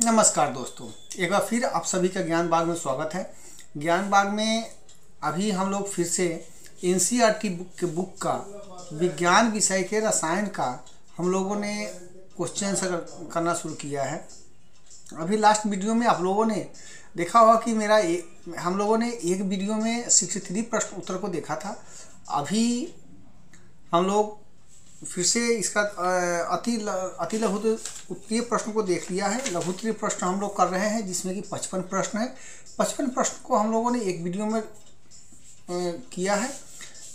नमस्कार दोस्तों, एक बार फिर आप सभी का ज्ञान बाग में स्वागत है। ज्ञान बाग में अभी हम लोग फिर से एनसीईआरटी बुक का विज्ञान विषय के रसायन का हम लोगों ने क्वेश्चन आंसर करना शुरू किया है। अभी लास्ट वीडियो में आप लोगों ने देखा होगा कि हम लोगों ने एक वीडियो में 63 प्रश्न उत्तर को देखा था। अभी हम लोग फिर से इसका अति लघु उत्तरीय प्रश्न को देख लिया है। लघु उत्तरीय प्रश्न हम लोग कर रहे हैं जिसमें कि 55 प्रश्न है। 55 प्रश्न को हम लोगों ने एक वीडियो में किया है,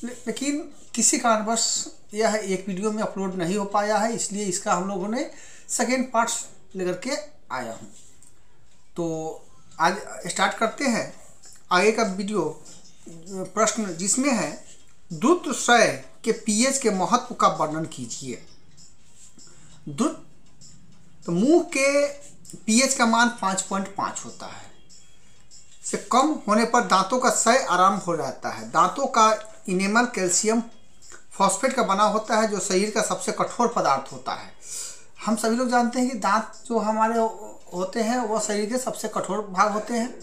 लेकिन किसी कारणवश यह एक वीडियो में अपलोड नहीं हो पाया है, इसलिए इसका हम लोगों ने सेकेंड पार्ट्स लेकर के आया हूँ। तो आज स्टार्ट करते हैं आगे का वीडियो प्रश्न, जिसमें है द्रुत क्षय के पीएच के महत्व का वर्णन कीजिए। तो मुंह के पीएच का मान 5.5 होता है। से कम होने पर दांतों का क्षय आराम हो जाता है। दांतों का इनेमल कैल्शियम फॉस्फेट का बना होता है, जो शरीर का सबसे कठोर पदार्थ होता है। हम सभी लोग जानते हैं कि दांत जो हमारे होते हैं वह शरीर के सबसे कठोर भाग होते हैं।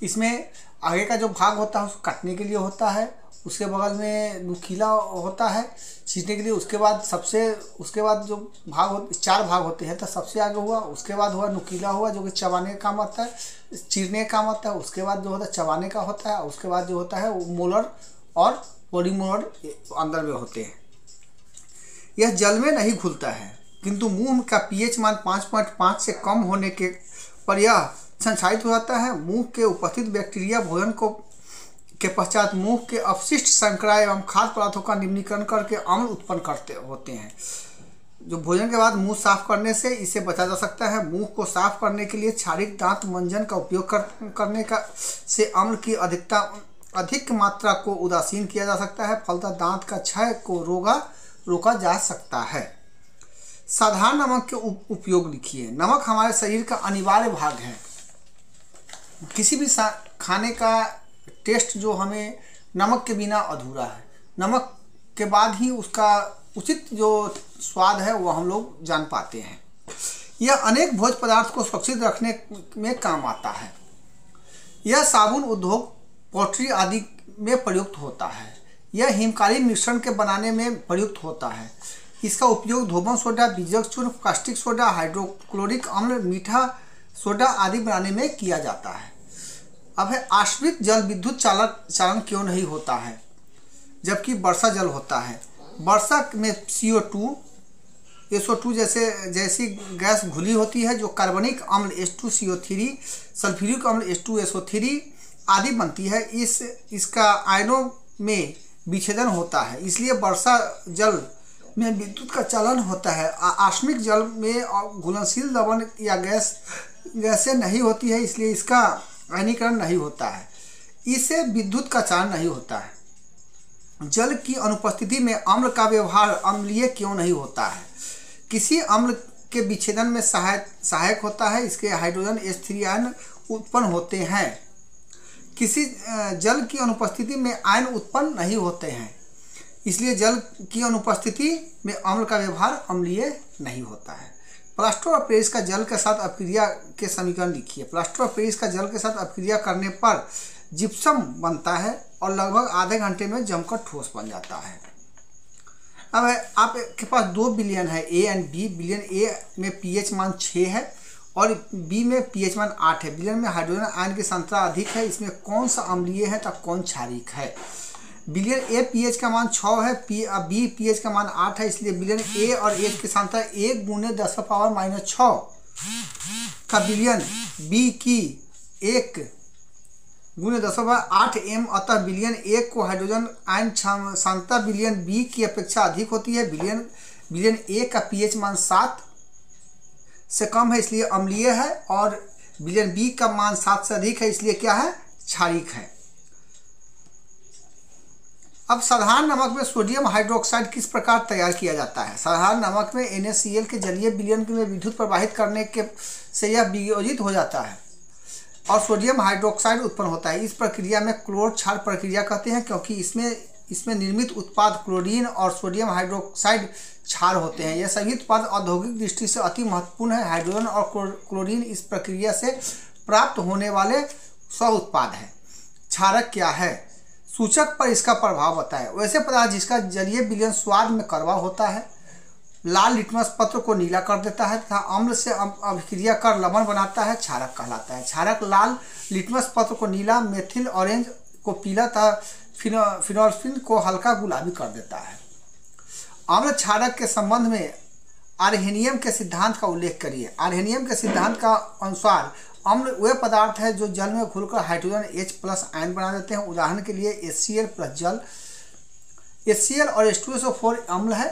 इसमें आगे का जो भाग होता है उसको काटने के लिए होता है, उसके बगल में नुकीला होता है छींटने के लिए, उसके बाद जो भाग 4 भाग होते हैं। तो सबसे आगे हुआ, उसके बाद हुआ नुकीला हुआ जो कि चबाने का काम आता है, चीरने का काम आता है। उसके बाद जो होता है चबाने का होता है। उसके बाद जो होता है वो मोलर और पोलीमोलर अंदर में होते हैं। यह जल में नहीं घुलता है, किंतु मुंह का पीएच मान 5.5 से कम होने के पर यह संक्षारित हो जाता है। मुंह के उपस्थित बैक्टीरिया भोजन के पश्चात मुंह के अपशिष्ट संक्राय एवं खाद्य पदार्थों का निम्नीकरण करके अम्ल उत्पन्न करते होते हैं। जो भोजन के बाद मुंह साफ करने से इसे बचा जा सकता है। मुंह को साफ करने के लिए क्षारिक दांत मंजन का उपयोग करने का से अम्ल की अधिक मात्रा को उदासीन किया जा सकता है। फलतः दांत का क्षय को रोका जा सकता है। साधारण नमक के उपयोग लिखिए। नमक हमारे शरीर का अनिवार्य भाग है। किसी भी खाने का टेस्ट जो हमें नमक के बिना अधूरा है। नमक के बाद ही उसका उचित जो स्वाद है वो हम लोग जान पाते हैं। यह अनेक भोज्य पदार्थ को सुरक्षित रखने में काम आता है। यह साबुन उद्योग, पोल्ट्री आदि में प्रयुक्त होता है। यह हिमकालीन मिश्रण के बनाने में प्रयुक्त होता है। इसका उपयोग धोबन सोडा, बीजक चूर्ण, कास्टिक सोडा, हाइड्रोक्लोरिक अम्ल, मीठा सोडा आदि बनाने में किया जाता है। अब है आश्रित जल विद्युत चालन क्यों नहीं होता है जबकि वर्षा जल होता है। वर्षा में CO2 SO2 जैसी गैस घुली होती है, जो कार्बनिक अम्ल H2CO3, सल्फ्यूरिक अम्ल H2SO3 आदि बनती है। इसका आयनों में विच्छेदन होता है, इसलिए वर्षा जल में विद्युत का चालन होता है। आश्मिक जल में घुलनशील लवण या गैसें नहीं होती है, इसलिए इसका आयनीकरण नहीं होता है। इससे विद्युत का चालन नहीं होता है। जल की अनुपस्थिति में अम्ल का व्यवहार अम्लीय क्यों नहीं होता है। किसी अम्ल के विच्छेदन में सहायक होता है। इसके हाइड्रोजन H3 आयन उत्पन्न होते हैं। किसी जल की अनुपस्थिति में आयन उत्पन्न नहीं होते हैं, इसलिए जल की अनुपस्थिति में अम्ल का व्यवहार अम्लीय नहीं होता है। प्लास्टर ऑफ पेरिस का जल के साथ अपक्रिया के समीकरण लिखिए। प्लास्टर ऑफ पेरिस का जल के साथ अपक्रिया करने पर जिप्सम बनता है और लगभग आधे घंटे में जमकर ठोस बन जाता है। अब आपके पास 2 विलयन है, A एंड B। विलयन A में pH मान 6 है और B में pH मान 8 है। विलयन में हाइड्रोजन आयन की सांद्रता अधिक है। इसमें कौन सा अम्लीय है तथा कौन क्षारीक है। विलयन A pH का मान 6 है, B pH का मान 8 है, इसलिए विलयन A और H की सांद्रता 1 × 10⁻⁻6 का विलयन B की 1 × 10⁸ m। अतः विलयन A को हाइड्रोजन आयन सांद्रता विलयन B की अपेक्षा अधिक होती है। विलयन A का pH मान 7 से कम है, इसलिए अम्लीय है, और विलयन B का मान 7 से अधिक है, इसलिए क्या है, क्षारीक है। अब साधारण नमक में सोडियम हाइड्रोक्साइड किस प्रकार तैयार किया जाता है। साधारण नमक में NaCl के जलीय विलयन में विद्युत प्रवाहित करने से यह वियोजित हो जाता है और सोडियम हाइड्रोक्साइड उत्पन्न होता है। इस प्रक्रिया में क्लोर क्षार प्रक्रिया कहते हैं, क्योंकि इसमें इसमें निर्मित उत्पाद क्लोरीन और सोडियम हाइड्रोक्साइड क्षार होते हैं। यह सभी उत्पाद औद्योगिक दृष्टि से अति महत्वपूर्ण है। हाइड्रोजन और क्लोरीन इस प्रक्रिया से प्राप्त होने वाले सह उत्पाद हैं। क्षारक क्या है? सूचक पर इसका प्रभाव बताएं। वैसे पदार्थ जिसका जलीय विलयन स्वाद में कड़वा होता है, लाल लिटमस पत्र को नीला कर देता है तथा अम्ल से अभिक्रिया कर लवण बनाता है, क्षारक कहलाता है। क्षारक लाल लिटमस पत्र को नीला, मेथिल ऑरेंज को पीला तथा फिनोल्फिन को हल्का गुलाबी कर देता है। अम्ल क्षारक के संबंध में आर्हेनियम के सिद्धांत का उल्लेख करिए। आर्हेनियम के सिद्धांत का अनुसार अम्ल वे पदार्थ है जो जल में घुलकर हाइड्रोजन H+ आयन बना देते हैं। उदाहरण के लिए HCl प्लस जल। HCl और H2SO4 अम्ल है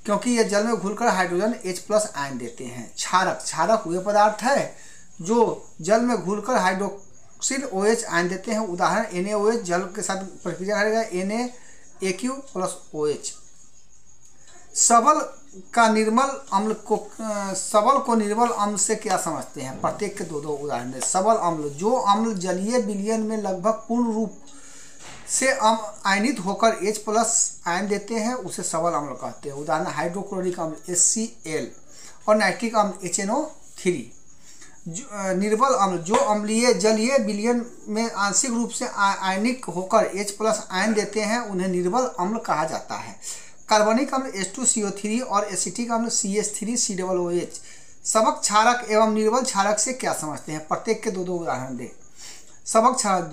क्योंकि ये जल में घुलकर हाइड्रोजन H+ आयन देते हैं। क्षारक वे पदार्थ है जो जल में घुलकर हाइड्रोक्सिल OH आयन देते हैं। उदाहरण NaOH जल के साथ प्रक्रिया करेगा NaAQ प्लस OH। सबल को निर्बल अम्ल से क्या समझते हैं? प्रत्येक के दो उदाहरण दें। सबल अम्ल, जो अम्ल जलीय विलयन में लगभग पूर्ण रूप से आयनित होकर H+ आयन देते हैं उसे सबल अम्ल कहते हैं। उदाहरण हाइड्रोक्लोरिक अम्ल HCl और नाइट्रिक अम्ल HNO3। निर्बल अम्ल, जो अम्लीय जलीय विलयन में आंशिक रूप से आयनिक होकर H+ आयन देते हैं उन्हें निर्बल अम्ल कहा जाता है। कार्बनिक अम्ल H2CO3 और एसिटिक अम्ल CH3COOH। सबक क्षारक एवं निर्बल क्षारक से क्या समझते हैं? प्रत्येक के दो उदाहरण दें। सबक क्षारक,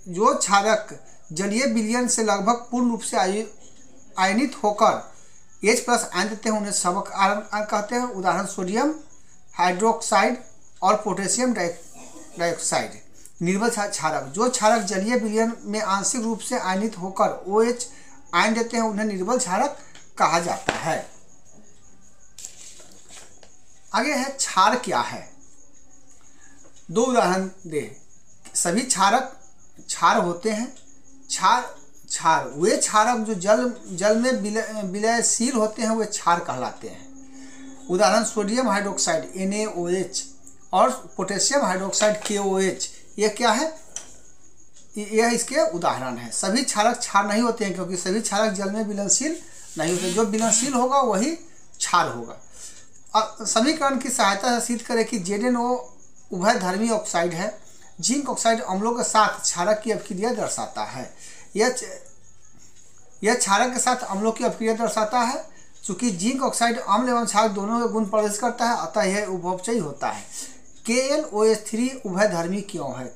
जो क्षारक जलीय विलयन से लगभग पूर्ण रूप से आयनित होकर H+ आयन देते हैं उन्हें सबक आयन कहते हैं। उदाहरण सोडियम हाइड्रोक्साइड और पोटेशियम डाइऑक्साइड। निर्बल क्षारक, जो क्षारक जलीय विलयन में आंशिक रूप से आयनित होकर OH आयन देते हैं उन्हें निर्बल क्षारक कहा जाता है। आगे है क्षार क्या है? दो उदाहरण दे। सभी क्षारक क्षार होते हैं। क्षार वे क्षारक जो जल में विलयशील होते हैं वे क्षार कहलाते हैं। उदाहरण सोडियम हाइड्रोक्साइड NaOH और पोटेशियम हाइड्रोक्साइड KOH। यह क्या है? यह इसके उदाहरण है। सभी क्षारक क्षार नहीं होते हैं क्योंकि सभी क्षारक जल में विलयनशील नहीं होते। जो विलयनशील होगा वही क्षार होगा। समीकरण की सहायता से सिद्ध करें कि ZnO उभयधर्मी ऑक्साइड है। जिंक ऑक्साइड अम्लों के साथ क्षारक की अभिक्रिया दर्शाता है। यह क्षारक के साथ अम्लों की अभिक्रिया दर्शाता है। चूंकि जिंक ऑक्साइड अम्ल एवं क्षारक दोनों के गुण प्रदर्शित करता है अतः यह उभयचयी होता है। KlOH3 उभयधर्मी क्यों है?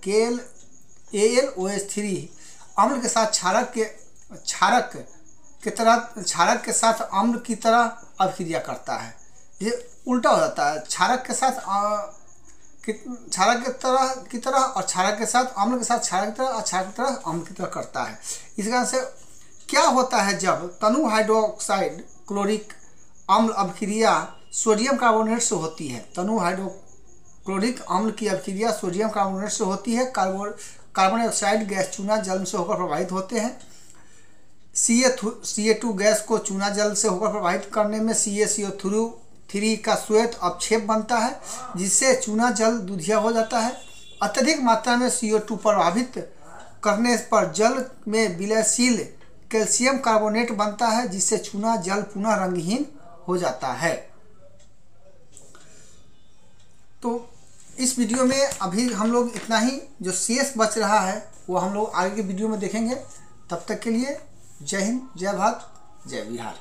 AlOH3 अम्ल के साथ क्षारक के साथ अम्ल की तरह अभिक्रिया करता है। ये उल्टा हो जाता है। क्षारक की तरह और क्षारक के साथ अम्ल के साथ क्षारक की तरह और क्षारक की तरह अम्ल की तरह करता है। इस कारण से क्या होता है जब तनु हाइड्रोक्साइड क्लोरिक अम्ल अभिक्रिया सोडियम कार्बोनेट से होती है। तनु हाइड्रोक्लोरिक अम्ल की अभिक्रिया सोडियम कार्बोनेट से होती है। कार्बन डाइऑक्साइड गैस चूना जल से होकर प्रभावित होते हैं। CA2 गैस को चूना जल से होकर प्रभावित करने में CaCO3 का श्वेत अपक्षेप बनता है जिससे चूना जल दूधिया हो जाता है। अत्यधिक मात्रा में CO2 प्रभावित करने पर जल में विलयशील कैल्शियम कार्बोनेट बनता है जिससे चूना जल पुनः रंगहीन हो जाता है। तो इस वीडियो में अभी हम लोग इतना ही, जो शेष बच रहा है वो हम लोग आगे के वीडियो में देखेंगे। तब तक के लिए जय हिंद, जय भारत, जय बिहार।